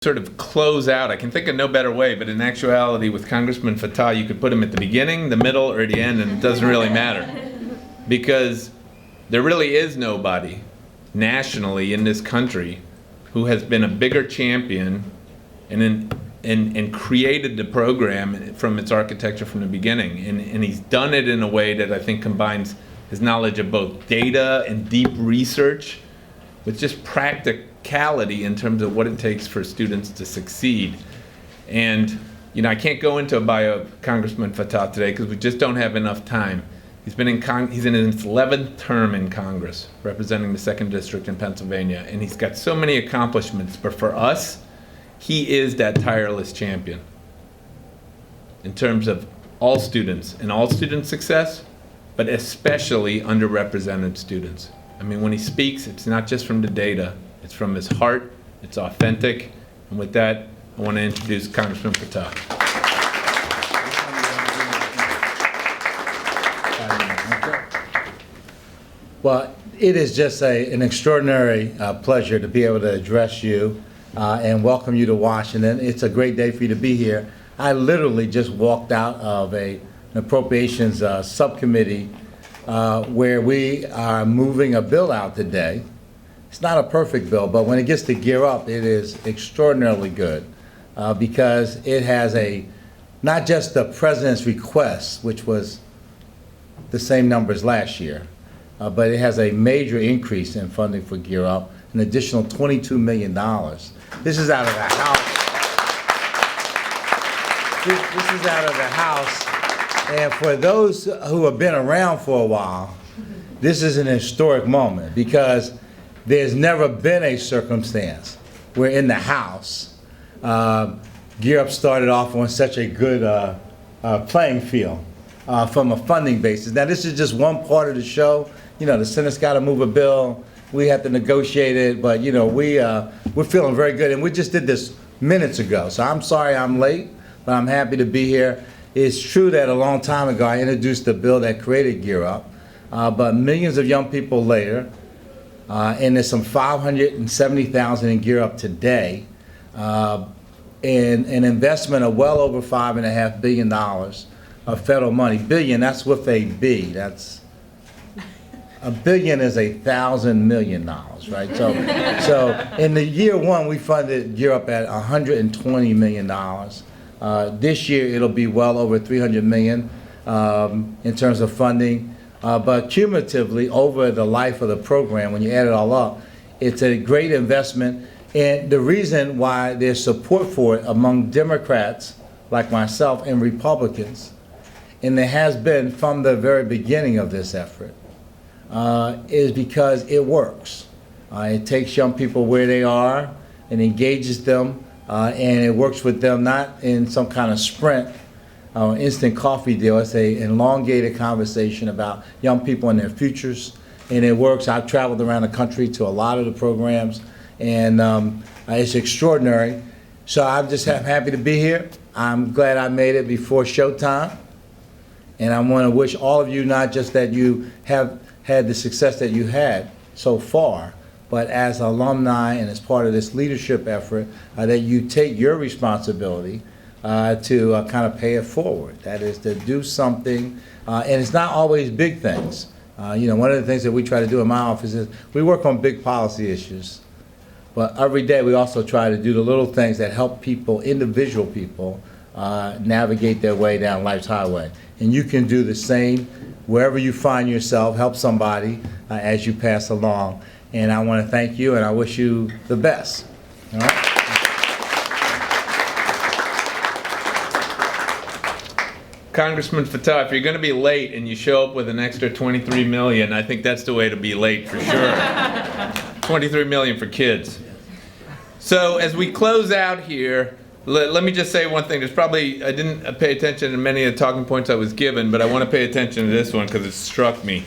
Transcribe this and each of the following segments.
sort of close out. I can think of no better way, but in actuality with Congressman Fattah, you could put him at the beginning, the middle, or the end, and it doesn't really matter. Because there really is nobody nationally in this country who has been a bigger champion and created the program from its architecture from the beginning. And he's done it in a way that I think combines his knowledge of both data and deep research with just practicality in terms of what it takes for students to succeed. And you know, I can't go into a bio of Congressman Fattah today because we just don't have enough time. He's in his 11th term in Congress, representing the 2nd District in Pennsylvania, and he's got so many accomplishments, but for us, he is that tireless champion in terms of all students and all student success, but especially underrepresented students. I mean, when he speaks, it's not just from the data, it's from his heart, it's authentic. And with that, I want to introduce Congressman Fattah. Well, it is just an extraordinary pleasure to be able to address you and welcome you to Washington. It's a great day for you to be here. I literally just walked out of an appropriations subcommittee where we are moving a bill out today. It's not a perfect bill, but when it gets to gear up, it is extraordinarily good because it has not just the president's request, which was the same numbers last year, but it has a major increase in funding for Gear Up, an additional $22 million. This is out of the House. This is out of the House. And for those who have been around for a while, this is an historic moment because there's never been a circumstance where in the House, Gear Up started off on such a good playing field from a funding basis. Now, this is just one part of the show. You know, the Senate's got to move a bill. We have to negotiate it, but you know, we're feeling very good. And we just did this minutes ago, so I'm sorry I'm late, but I'm happy to be here. It's true that a long time ago I introduced the bill that created Gear Up, but millions of young people later, and there's some 570,000 in Gear Up today, and an investment of well over $5.5 billion of federal money. Billion, that's with a B. That's a billion is $1,000 million, right? So in the year one, we funded Gear Up at $120 million. This year, it'll be well over $300 million in terms of funding. But cumulatively, over the life of the program, when you add it all up, it's a great investment. And the reason why there's support for it among Democrats like myself and Republicans, and there has been from the very beginning of this effort, is because it works. It takes young people where they are and engages them, and it works with them not in some kind of sprint or instant coffee deal. It's an elongated conversation about young people and their futures, and it works. I've traveled around the country to a lot of the programs, and it's extraordinary. So I'm just happy to be here. I'm glad I made it before showtime, and I want to wish all of you not just that you have had the success that you had so far, but as alumni and as part of this leadership effort, that you take your responsibility to kind of pay it forward. That is to do something, and it's not always big things. You know, one of the things that we try to do in my office is we work on big policy issues, but every day we also try to do the little things that help people, individual people, navigate their way down life's highway. And you can do the same wherever you find yourself, help somebody as you pass along. And I want to thank you, and I wish you the best. All right? Congressman Fattah, if you're going to be late and you show up with an extra $23 million, I think that's the way to be late for sure. $23 million for kids. So as we close out here, let me just say one thing. There's probably, I didn't pay attention to many of the talking points I was given, but I want to pay attention to this one because it struck me.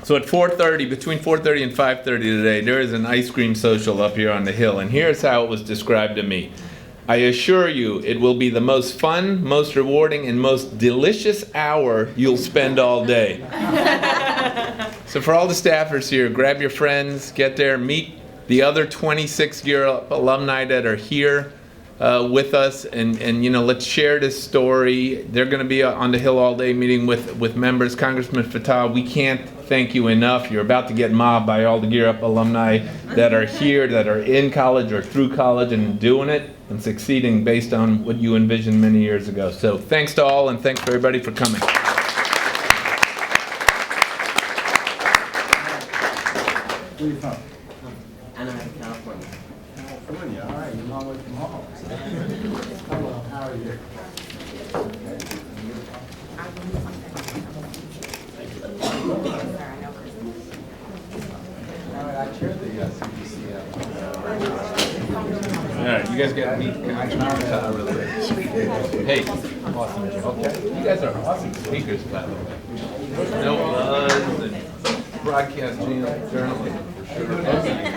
So at 4:30, between 4:30 and 5:30 today, there is an ice cream social up here on the hill, and here's how it was described to me. I assure you, it will be the most fun, most rewarding, and most delicious hour you'll spend all day. So for all the staffers here, grab your friends, get there, meet the other 26-year alumni that are here with us, and you know, let's share this story. They're going to be on the Hill all day meeting with members. Congressman Fattah, we can't thank you enough. You're about to get mobbed by all the Gear Up alumni that are here, that are in college or through college and doing it and succeeding based on what you envisioned many years ago. So thanks to all, and thanks for everybody for coming. Where you from? Anaheim, California. California, all right, you're a long way from home. Hello, how are you? All right, I chair the CBC. All right, you guys got to meet Congressman Chaka really quick. Hey, awesome. Okay, you guys are awesome speakers, by the way. No buzz and broadcast journalism for sure.